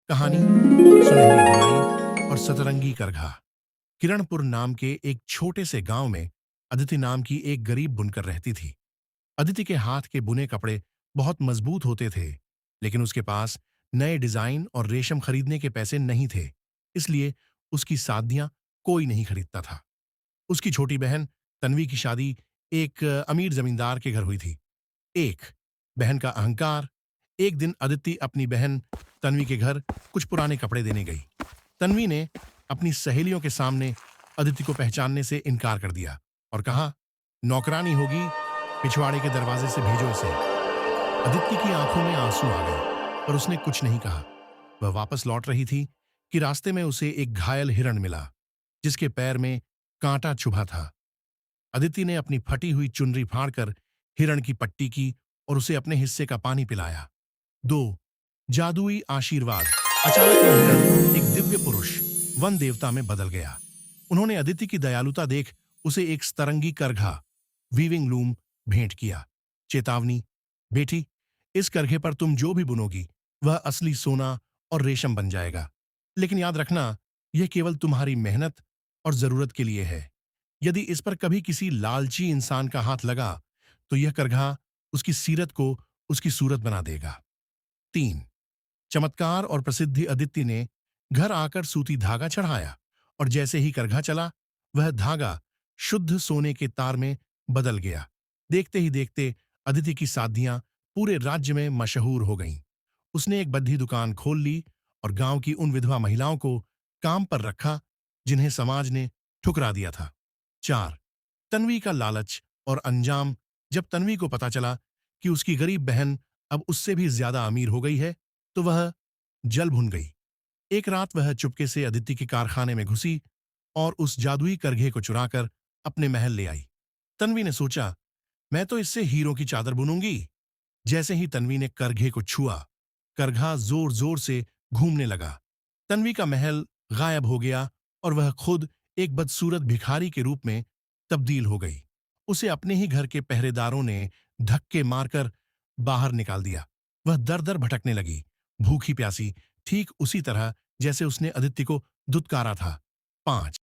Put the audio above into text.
कहानी सुनहरी बुनाई और सतरंगी करघा। किरणपुर नाम के एक छोटे से गांव में अदिति नाम की एक गरीब बुनकर रहती थी। अदिति के हाथ के बुने कपड़े बहुत मजबूत होते थे, लेकिन उसके पास नए डिजाइन और रेशम खरीदने के पैसे नहीं थे। इसलिए उसकी सादियां कोई नहीं खरीदता था। उसकी छोटी बहन तन्वी की शादी एक अमीर जमींदार के घर हुई थी। एक बहन का अहंकार। एक दिन अदिति अपनी बहन तन्वी के घर कुछ पुराने कपड़े देने गई। तन्वी ने अपनी सहेलियों के सामने अदिति को पहचानने से इनकार कर दिया और कहा, नौकरानी होगी, पिछवाड़े के दरवाजे से भेजो इसे। अदिति की आंखों में आंसू आ गए, पर उसने कुछ नहीं कहा। वह वापस लौट रही थी कि रास्ते में उसे एक घायल हिरण मिला, जिसके पैर में कांटा चुभा था। अदिति ने अपनी फटी हुई चुनरी फाड़कर हिरण की पट्टी की और उसे अपने हिस्से का पानी पिलाया। 2 जादुई आशीर्वाद। अचानक वह हिरण एक दिव्य पुरुष, वन देवता में बदल गया। उन्होंने अदिति की दयालुता देख उसे एक सतरंगी करघा, वीविंग लूम, भेंट किया। चेतावनी, बेटी, इस करघे पर तुम जो भी बुनोगी वह असली सोना और रेशम बन जाएगा। लेकिन याद रखना, यह केवल तुम्हारी मेहनत और जरूरत के लिए है। यदि इस पर कभी किसी लालची इंसान का हाथ लगा तो यह करघा उसकी सीरत को उसकी सूरत बना देगा। 3 चमत्कार और प्रसिद्धि। अदिति ने घर आकर सूती धागा चढ़ाया और जैसे ही करघा चला, वह धागा शुद्ध सोने के तार में बदल गया। देखते ही देखते अदिति की सादियां पूरे राज्य में मशहूर हो गईं। उसने एक बद्धी दुकान खोल ली और गांव की उन विधवा महिलाओं को काम पर रखा जिन्हें समाज ने ठुकरा दिया था। 4 तन्वी का लालच और अंजाम। जब तन्वी को पता चला कि उसकी गरीब बहन अब उससे भी ज्यादा अमीर हो गई है, तो वह जल भुन गई। एक रात वह चुपके से अदिति के कारखाने में घुसी और उस जादुई करघे को चुराकर अपने महल ले आई। तन्वी ने सोचा, मैं तो इससे हीरों की चादर बुनूंगी। जैसे ही तन्वी ने करघे को छुआ, करघा जोर जोर से घूमने लगा। तन्वी का महल गायब हो गया और वह खुद एक बदसूरत भिखारी के रूप में तब्दील हो गई। उसे अपने ही घर के पहरेदारों ने धक्के मारकर बाहर निकाल दिया। वह दर दर भटकने लगी, भूखी प्यासी, ठीक उसी तरह जैसे उसने अदिति को दुत्कारा था। 5